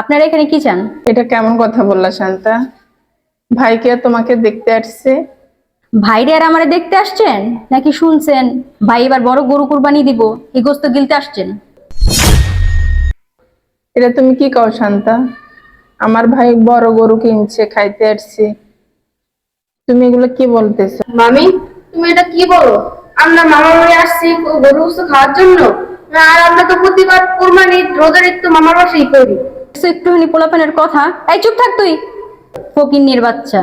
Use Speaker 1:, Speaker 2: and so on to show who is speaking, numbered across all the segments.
Speaker 1: আপনারা এখানে কি চান?
Speaker 2: এটা কেমন কথা বললা শান্তা? ভাইকে তোমাকে দেখতে আসছে।
Speaker 1: ভাইরে আর আমারে দেখতে আসছেন নাকি শুনছেন ভাই এবার বড় গরু কুরবানি দিব এই গোস্ত গিলতে আসছেন?
Speaker 2: এটা তুমি কি কও শান্তা? আমার ভাই বড় গরু কিনছে, খাইতে আসছে, তুমি এগুলো কি বলতেছো?
Speaker 3: মামি, তুমি এটা কি বলো? আমরা মামার বাড়ি আসছি গরু গোস্ত খাওয়ার জন্য। আর আমরা তো প্রতিবার কুরবানি রোজার ঈদ তো মামার বাসায় করি।
Speaker 1: একটুখানি পোলাপানের কথা। এই চুপ থাক তুই, ফকিন্নির বাচ্চা।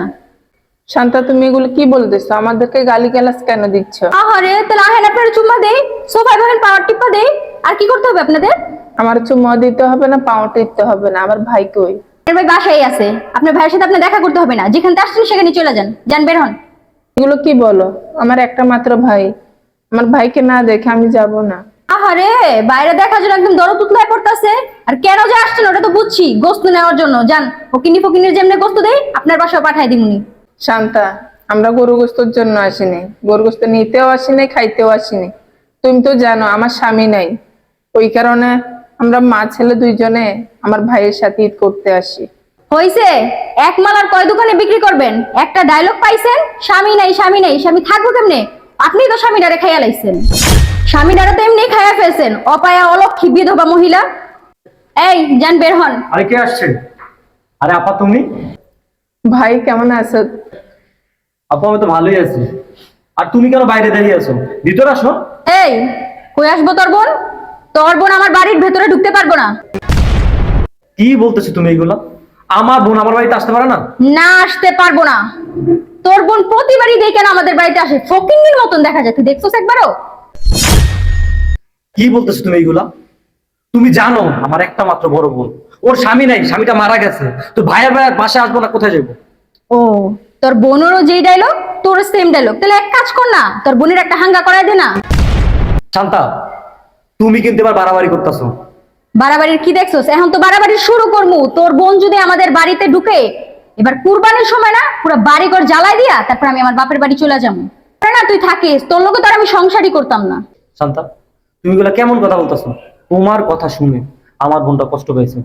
Speaker 2: শান্তা, তুমি এগুলো কি বলতেছো? আমাদেরকে গালিগালাজ কেন দিচ্ছ?
Speaker 1: আহারে তাহলে আহেন আপনার চুম্মা দেই, সোফায় বহেন পাওয়ার টিপা দেই। আর কি করতে হবে আপনাদের?
Speaker 2: আমার চুম্মা দিতে হবে না, পাও টিপতে হবে না। আমার ভাই কই?
Speaker 1: আপনার ভাই বাসায় আছে, আপনার ভাইয়ের সাথে আপনার দেখা করতে হবে না, যেখানে আসছেন সেখানে চলে যান, যান বের হন।
Speaker 2: এগুলো কি বলো? আমার একটা মাত্র ভাই, আমার ভাইকে না দেখে আমি যাব না।
Speaker 1: আহারে বাইরে দেখার জন্য একদম দরদ উতলায় পড়তেছে। আর কেন যে আসছেন ওটা তো বুঝছি, গোস্ত নেওয়ার জন্য। যান, ফকিন্নি ফকিন্নির যেমনি গোস্ত দেই আপনার বাসায় পাঠাই দিমুনি।
Speaker 2: শান্তা, আমরা গরু গোস্তর জন্য আসিনি, গরু গোস্ত নিতেও আসিনি, খাইতেও আসিনি। তুমি তো জানো আমার স্বামী নাই, ওই কারণে আমরা মা ছেলে দুইজনে আমার ভাইয়ের সাথে ঈদ করতে আসি।
Speaker 1: হইছে, এক মাল আর কয় দোকানে বিক্রি করবেন? একটা ডায়লগ পাইছেন, স্বামী নাই স্বামী নাই, স্বামী থাকবো কেমনে? আপনি তো স্বামীটারে খাইয়া লাইছেন, স্বামীটারে তো এমনি খাইয়া ফেলছেন, অপায়া অলক্ষী বিধবা মহিলা। এই যান বের হন।
Speaker 4: আরে কে আসছে? আরে আপা তুমি?
Speaker 2: ভাই কেমন আছো?
Speaker 4: আপা আমি তো ভালোই আছি। আর তুমি কেন বাইরে দাঁড়িয়ে আছো? ভিতরে আসো।
Speaker 1: এই কই আসবো তোর বোন? তোর বোন আমার বাড়ির ভেতরে ঢুকতে পারবো না।
Speaker 4: কি বলতেছো তুমি এগুলা? আমার বোন আমার বাড়িতে আসতে পারে না?
Speaker 1: না আসতে পারবো না। তোর বোন প্রতিবারই দেখে কেন আমাদের বাড়িতে আসে, ফকিন্নির মতন দেখা যায়। তুই দেখছোস একবারও?
Speaker 4: কি বলতেছো তুমি এগুলা? তুমি জানো আমার একটা মাত্র বড় বোন, ওর স্বামী নাই, স্বামীটা মারা গেছে। তো ভাইয়ের ভাইয়ের বাসায় আসবো না, কোথায় যাবো?
Speaker 1: ও, তোর বোনেরও যেই ডায়লগ তোর সেম ডায়লগ। তাহলে এক কাজ কর না, তোর বোনের একটা হাঙ্গা করাই দে না।
Speaker 4: শান্তা, তুমি কিন্তু এবার বাড়াবাড়ি করতেছো।
Speaker 1: বাড়াবাড়ির কি দেখছোস? এখন তো বাড়াবাড়ি শুরু করমু। তোর বোন যদি আমাদের বাড়িতে ঢুকে, এবার কুরবানির সময় না পুরো বাড়ি ঘর জ্বালাই দিয়া তারপর আমি আমার বাপের বাড়ি চলে যাবো। না তুই থাকিস, তোর লোকে তো আর আমি সংসারই করতাম না।
Speaker 4: শান্তা, তুমি এগুলা কেমন কথা বলতেছো? তোমার কথা শুনে আমার বোনটা কষ্ট পেয়েছে।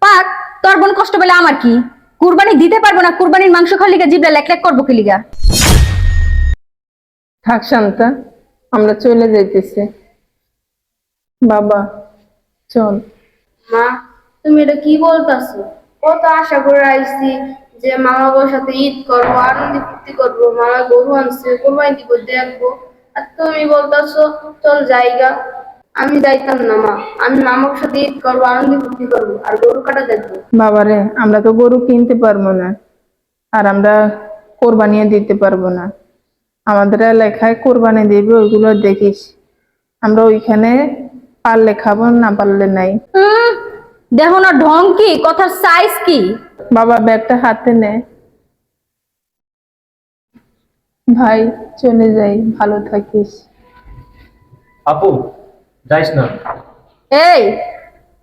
Speaker 1: পাক, তোর বোন কষ্ট পেলে আমার কি? কুরবানি দিতে পারবো না, কুরবানির মাংস খাওয়ার লিগা জিবলা লেক লেক করবো কি লিগা?
Speaker 2: থাক শান্তা, আমরা চলে যাইতেছি। বাবা চল।
Speaker 3: মা, তুমি এটা কি বলতেছো? কত আশা করে আইছি যে মামা বাবার সাথে ঈদ করবো, আনন্দ ফুর্তি করবো, মামা গরু আনছে কোরবানি দিব, দেখবো। আর তুমি বলতেছো চল জায়গা। আমি যাইতাম না মা, আমি মামার সাথে ঈদ করবো, আনন্দ ফুর্তি করবো, আর গরু কাটা দেখবো।
Speaker 2: বাবারে, আমরা তো গরু কিনতে পারবো না, আর আমরা কোরবানিও দিতে পারবো না। আমাদের এলাকায় কোরবানি দিবে, ওইগুলো দেখিস। আমরা ওইখানে পারলে খাবো, না পারলে নাই।
Speaker 1: দেখো না ঢং কি, কথার সাইজ কি।
Speaker 2: বাবা ব্যাগটা হাতে নে। ভাই চলে যাই, ভালো থাকিস।
Speaker 4: আপু যাইস না।
Speaker 1: এই,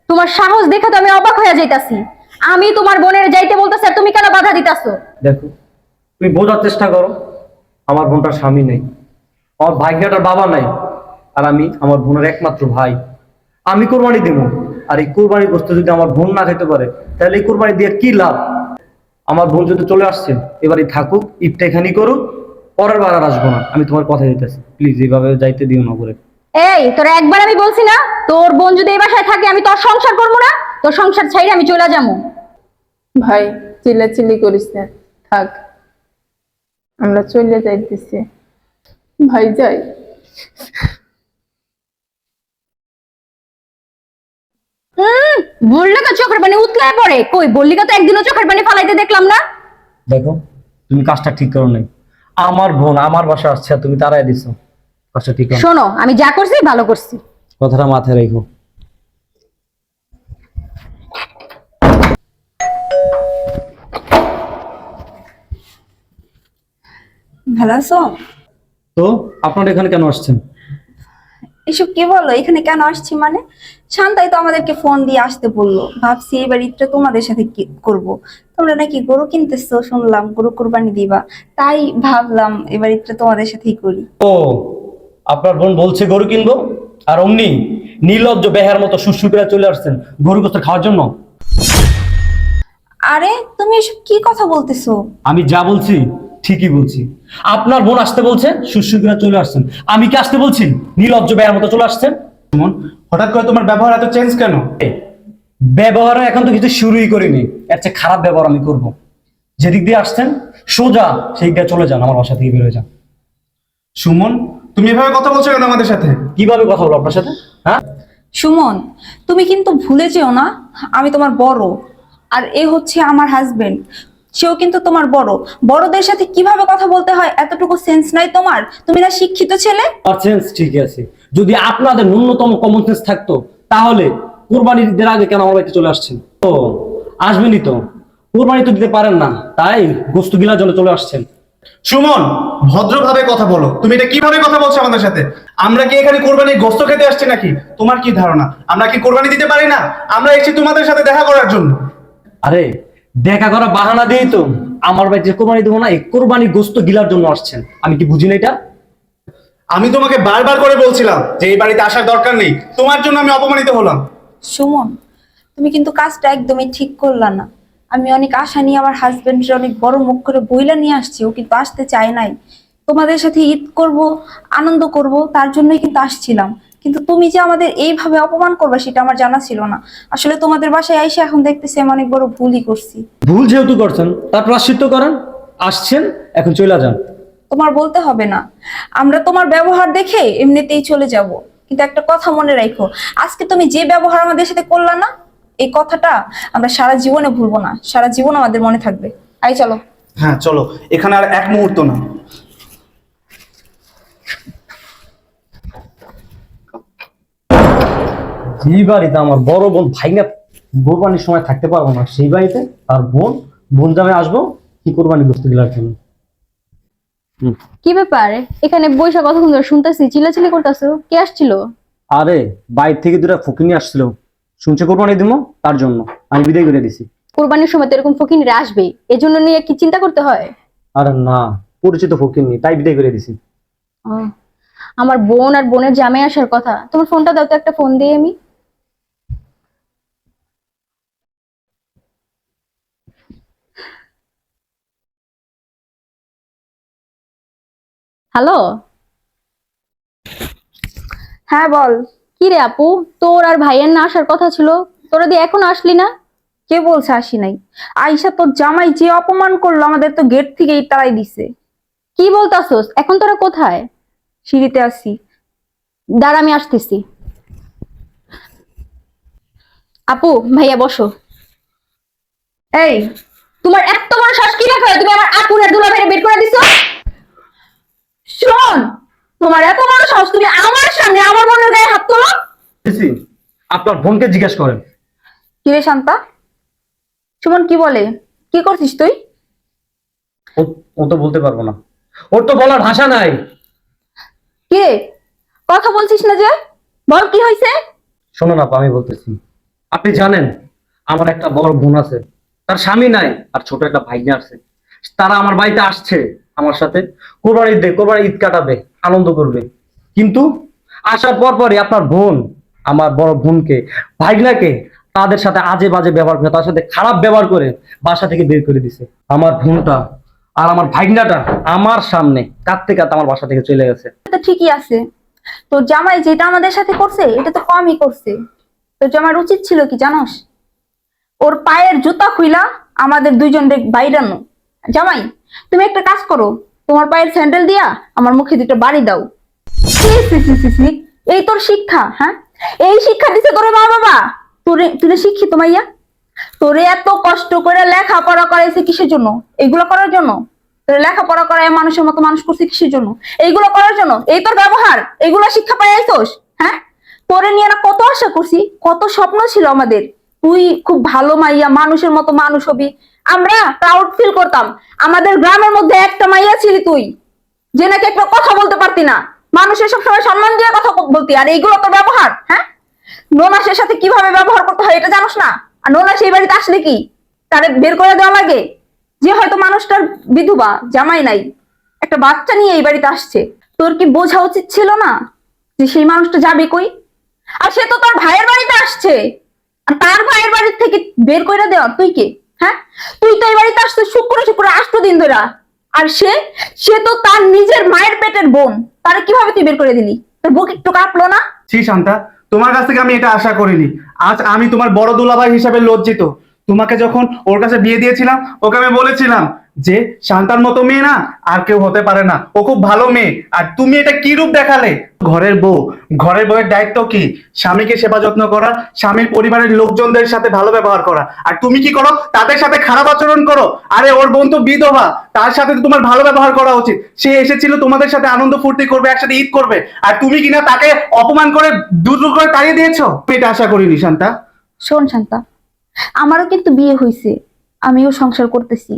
Speaker 1: তোমার সাহস দেখে তো আমি অবাক হয়ে যাইতাছি। আমি তোমার বোনের যাইতে বলতেছি আর তুমি কেন বাধা দিতাছো?
Speaker 4: দেখো, তুমি বোঝার চেষ্টা করো, আমার বোনটার স্বামী নেই, আমার ভাগ্যটার বাবা নাই, আর আমি আমার বোনের একমাত্র ভাই। আমি কোরবানি দিব, আর এই কোরবানি গোশত যদি আমার বোন না খেতে পারে, তাহলে এই কোরবানি দিয়ে কি লাভ? আমার বোন যদি চলে আসছে, এবারে থাকুক, ঈদটা এখানেই করুক, পরের বার আর আসবো না। আমি তোমার কথা দিতেছি, প্লিজ এইভাবে যাইতে দিও না করে।
Speaker 1: এই তোর একবার আমি বলছি না, তোর বোন যদি এই বাসায় থাকে আমি তোর সংসার করবো না, তোর সংসার ছাইরে আমি চলে যাবো।
Speaker 2: ভাই চিল্লাচিল্লি করিস না, থাক, আমরা চলে যাইতেছি। ভাই যাই।
Speaker 1: বললে তো চোখের পানি উতলায় পড়ে, কই বললি তো একদিনও চোখের পানি ফালাইতে দেখলাম না।
Speaker 4: দেখো, তুমি কাজটা ঠিক করো নাই। আমার বোন আমার বাসা আসছে আর তুমি তাড়াই দিছো, কাজটা ঠিক করো।
Speaker 1: শোনো, আমি যা করছি ভালো করছি।
Speaker 4: কথাটা মাথায় রেখো।
Speaker 5: ভালো আছো?
Speaker 4: তো আপনারা এখানে কেন আসছেন?
Speaker 5: এসব কি বলো? এখানে কেন আসছি মানে, শান্তাই তো আমাদেরকে ফোন দিয়ে আসতে বললো। ভাবছি এবার ঈদটা তোমাদের সাথে কি করব। তোমরা নাকি গরু কিনতেছো শুনলাম, গরু কুরবানি দিবা, তাই ভাবলাম এবার ঈদটা তোমাদের সাথেই করি।
Speaker 4: ও, আপনার বোন বলছে গরু কিনবো, আর অমনি নির্লজ্জ বেহার মতো সুসু করে চলে আসছেন গরু গোস্ত খাওয়ার জন্য।
Speaker 5: আরে তুমি এসব কি কথা বলতেছো?
Speaker 4: আমি যা বলছি ঠিকই বলছি। আপনার বোন আসতে বলছে, সুশ্রী করে চলে আসছেন। আমি কি আসতে বলছি? নির্লজ্জ ব্যয়ের মতো চলে আসছেন।
Speaker 6: সুমন, হঠাৎ করে তোমার ব্যবহার এত চেঞ্জ কেন?
Speaker 4: ব্যবহার এখন তো কিছু শুরুই করিনি, এর চেয়ে খারাপ ব্যবহার আমি করব। যেদিক দিয়ে আসছেন সোজা সেই দিকে চলে যান, আমার বাসা থেকে বের হয়ে যান।
Speaker 6: সুমন, তুমি এভাবে কথা বলছো কেন আমাদের সাথে?
Speaker 4: কিভাবে কথা বলবো আপনার সাথে? হ্যাঁ,
Speaker 5: সুমন, তুমি কিন্তু ভুলে যেও না আমি তোমার বড়, আর এ হচ্ছে আমার হাজবেন্ড। সেও কিন্তু তোমার বড়। বড়দের সাথে কিভাবে কথা বলতে হয় এতটুকু সেন্স নাই তোমার? তুমি না শিক্ষিত ছেলে।
Speaker 4: সেন্স ঠিকই আছে। যদি আপনাদের ন্যূনতম কমন সেন্স থাকতো তাহলে কোরবানি দিতে আগে কেন আমার বাড়িতে চলে আসছেন? তো আসবেনই তো, কোরবানি তো দিতে পারেন না, তাই গোস্ত গিলার জন্য চলে আসছেন।
Speaker 6: সুমন, ভদ্রভাবে কথা বলো। তুমি এটা কিভাবে কথা বলছো আমাদের সাথে? আমরা কি এখানে কোরবানির গোশত খেতে আসছি নাকি? তোমার কি ধারণা আমরা কি কোরবানি দিতে পারি না? আমরা এসেছি তোমাদের সাথে দেখা করার জন্য।
Speaker 4: আরে দেখা করা বাহানা দিয়েই তো আমার বাড়িতে কোরবানি দেবো না, এই কোরবানি গোস্ত গিলার জন্য আসছেন। আমি কি বুঝি না এটা?
Speaker 6: আমি তোমাকে বারবার করে বলছিলাম যে এই বাড়িতে আসার দরকার নেই, তোমার জন্য আমি অপমানিত হলাম।
Speaker 5: সুমন, তুমি কিন্তু কাজটা একদমই ঠিক করলা না। আমি অনেক আশা নিয়ে আমার হাজবেন্ডের অনেক বড় মুখ করে বইলা নিয়ে আসছি, ও কিন্তু আসতে চায় নাই। তোমাদের সাথে ঈদ করব, আনন্দ করব, তার জন্যই কিন্তু আসছিলাম। কিন্তু তুমি যে আমাদের এইভাবে অপমান করবে সেটা আমার জানা ছিল না। আসলে তোমাদের বাসায় এসে এখন দেখতেছি আমি অনেক বড় ভুলই করছি।
Speaker 4: ভুল যেহেতু করছেন তার প্রায়শ্চিত্ত করেন। আসছেন, এখন চলে যান।
Speaker 5: তোমার বলতে হবে না, আমরা তোমার ব্যবহার দেখে এমনিতেই চলে যাব। কিন্তু একটা কথা মনে রাখো, আজকে তুমি যে ব্যবহার আমাদের সাথে করলা না, এই কথাটা আমরা সারা জীবনে ভুলবো না, সারা জীবন আমাদের মনে থাকবে। আই চলো।
Speaker 6: হ্যাঁ চলো, এখানে আর এক মুহূর্ত না।
Speaker 4: যেই বাড়িতে আমার বড় বোন ভাইনা কোরবানির সময় থাকতে পারবো না, সেই বাড়িতে আর বোন জামে আসবো কি কোরবানি গোস্ত গিলার জন্য।
Speaker 1: কি ব্যাপার? এখানে বৈশা কতক্ষণ ধরে শুনতেছি, চিল্লাচিল্লি করতেছো, কে আসছিল?
Speaker 4: আরে বাইরে থেকে দুটা ফকিনি আসছিল, শুনছে কোরবানি দিব, তার জন্য আমি বিদায় করে দিছি।
Speaker 1: কোরবানির সময় তো এরকম ফকিনিরা আসবে, এজন্য নিয়ে কি চিন্তা করতে হয়?
Speaker 4: আরে না, পরিচিত ফকিনি, তাই বিদায় করে দিছি।
Speaker 1: ও, আমার বোন আর বোনের জামাই আসার কথা। তোমার ফোনটা দাও তো, একটা ফোন দিই আমি। হ্যালো।
Speaker 5: হ্যাঁ বল।
Speaker 1: কি রে আপু, তোর আর ভাইয়ের না আসার কথা ছিল, তোরা দিয়ে এখনো আসলি না?
Speaker 5: কে বলছে আসি নাই? আইসা তোর জামাই যে অপমান করলো আমাদের, তো গেট থেকেই তাড়াই দিছে।
Speaker 1: কি বলতাছোস? এখন তোরা কোথায়?
Speaker 5: সিঁড়িতে আসি।
Speaker 1: দাঁড়া, আমি আসতেছি। আপু ভাইয়া বসো।
Speaker 5: এই,
Speaker 1: তোমার এত বড় শ্বাস কি ব্যাপার? তুমি আমার আপুর আর দুলা ভাইরে বের করে দিছো। শোন, তোমার এত বড় সাহস, তুমি আমার সামনে আমার বোনের গায়ে হাত তোলো।
Speaker 4: দিছি, আপনার বোনকে জিজ্ঞেস করেন।
Speaker 5: কি রে শান্তা? সুমন কি বলে? কি করছিস তুই?
Speaker 4: ও তো বলতে পারবো না, ওর তো বলার ভাষা নাই।
Speaker 5: কি রে, কথা বলছিস না যে? বল কি হয়েছে?
Speaker 4: শোনো না আপা, আমি বলতেছি, আপনি জানেন আমার একটা বড় বোন আছে, তার স্বামী নাই, আর ছোট একটা ভাইনা আছে। তারা আমার বাড়িতে আসছে আমার সাথে কোরবানি ঈদ কাটাবে, আনন্দ করবে। কিন্তু আসার পর পরই আপনার বোন আমার বড় বোনকে, ভাইগনাকে তাদের সাথে আজে বাজে ব্যবহার করে, তার সাথে খারাপ ব্যবহার করে বাসা থেকে বের করে দিছে। আমার বোনটা আর আমার ভাইগনাটা আমার সামনে কাঁদতে কাঁদতে আমার বাসা থেকে চলে গেছে।
Speaker 5: তো ঠিকই আছে, তোর জামাই যেটা আমাদের সাথে করছে এটা তো কমই করছে। তোর জামাইয়ের উচিত ছিল কি জানোস? ওর পায়ের জুতা খুইলা আমাদের দুইজনের বাইরানো। জামাই, তুমি একটা কাজ করো, তোমার পায়ের স্যান্ডেল দিয়া আমার মুখে দুটো বাড়ি দাও। ছি, ছি, ছি, ছি, ছি। এই তোর শিক্ষা? হ্যাঁ, এই শিক্ষা দিছে তোর মা বাবা? তুই শিক্ষিত মাইয়া? তোরে এত কষ্ট করে লেখাপড়া করাইছে কিসের জন্য? এগুলো করার জন্য? তোরে লেখাপড়া করায় মানুষের মতো মানুষ করছে কিসের জন্য? এইগুলো করার জন্য? এই তোর ব্যবহার, এগুলো শিক্ষা পাই আইছস? হ্যাঁ, তোরে নিয়ে না কত আশা করছি, কত স্বপ্ন ছিল আমাদের। তুই খুব ভালো মাইয়া, মানুষের মতো মানুষ হবি, আমরা প্রাউড ফিল করতাম। আমাদের গ্রামের মধ্যে একটা মাইয়া ছিলি তুই, যে নাকি একটা কথা বলতে পারতি না, মানুষের সবসময় সম্মান দিয়ে কথা বলতি। আর এইগুলো তোর ব্যবহার? হ্যাঁ, নোনাসের সাথে কিভাবে ব্যবহার করতে হয় এটা জানোস না? আর নোনাস এই বাড়িতে আসলে কি তারে বের করে দেওয়া লাগে? যে হয়তো মানুষটার বিধবা, জামাই নাই, একটা বাচ্চা নিয়ে এই বাড়িতে আসছে, তোর কি বোঝা উচিত ছিল না যে সেই মানুষটা যাবে কই? আর সে তো তোর ভাইয়ের বাড়িতে আসছে, আর তার ভাইয়ের বাড়ি থেকে বের করে দেওয়ার তুই কে?
Speaker 1: হ্যাঁ, তুই তো এই বাড়িতে আসতে শুক্র শুক্র 8 দিন ধরে, আর সে সে তো তার নিজের মায়ের পেটের বোন, তারে কিভাবে তুই বের করে দিলি? তোর বুক একটু কাঁপলো না?
Speaker 6: ছি শান্তা, তোমার কাছ থেকে আমি এটা আশা করিনি। আজ আমি তোমার বড় দুলাভাই হিসাবে লজ্জিত। তোমাকে যখন ওর কাছে বিয়ে দিয়েছিলাম, ওকে আমি বলেছিলাম যে শান্তার মতো মেয়ে না আর কেউ হতে পারে না, ও খুব ভালো মেয়ে। আর তুমি এটা কি রূপ দেখালে? ঘরের বউ, ঘরের বউয়ের দায়িত্ব কি? স্বামীকে সেবা যত্ন করা, স্বামীর পরিবারের লোকজনদের সাথে ভালো ব্যবহার করা। আর তুমি কি করো? তাদের সাথে খারাপ আচরণ করো। আরে ওর বোন তো বিধবা, তার সাথে তো তোমার ভালো ব্যবহার করা উচিত। সে এসেছিল তোমাদের সাথে আনন্দ ফুর্তি করবে, একসাথে ঈদ করবে, আর তুমি কিনা তাকে অপমান করে দূর দূর করে তাড়িয়ে দিয়েছো। আমি এটা আশা করিনি শান্তা।
Speaker 1: শোন শান্তা, আমারও কিন্তু বিয়ে হয়েছে, আমিও সংসার করতেছি।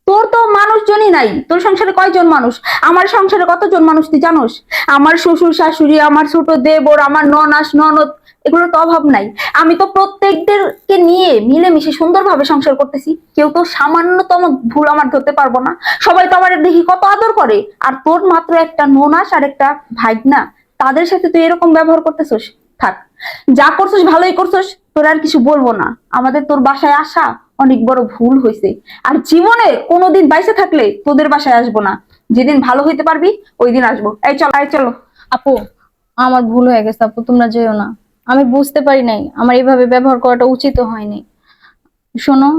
Speaker 1: তোর তো মানুষজনই নাই, তোর সংসারে কয়জন মানুষ? আমার সংসারে কতজন মানুষ তুই জানোস? আমার শ্বশুর শাশুড়ি, আমার ছোট দেবর, আমার ননাস ননদ, এগুলোর তো অভাব নাই। আমি তো প্রত্যেকদেরকে নিয়ে মিলেমিশে সুন্দরভাবে সংসার করতেছি। কেউ তো সামান্যতম ভুল আমার ধরতে পারবো না। সবাই তো আমার দেখি কত আদর করে। আর তোর মাত্র একটা ননাস আর একটা ভাইগনা, তাদের সাথে তুই এরকম ব্যবহার করতেছস? থাক, যা করছস ভালোই করছস, তোর আর কিছু বলবো না। আমাদের তোর বাসায় আসা অনেক বড় ভুল হয়েছে, আর জীবনে কোনোদিন বাইসে থাকলে তোদের বাসায় আসবো না। যেদিন ভালো হইতে পারবি ওই দিন আসবো। এই চল, এই চলো।
Speaker 7: আপু, আমার ভুল হয়ে গেছে আপু, তোমরা যেও না। আমি বুঝতে পারি নাই, আমার এইভাবে ব্যবহার করাটা উচিত হয়নি। শোনো,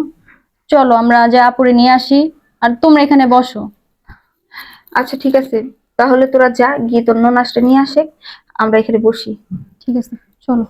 Speaker 7: চলো আমরা যা আপুরে নিয়ে আসি, আর তোমরা এখানে বসো।
Speaker 1: আচ্ছা ঠিক আছে, তাহলে তোরা যা গিয়ে তোর ননাসটা নিয়ে আসে, আমরা এখানে বসি।
Speaker 7: ঠিক আছে, চলো।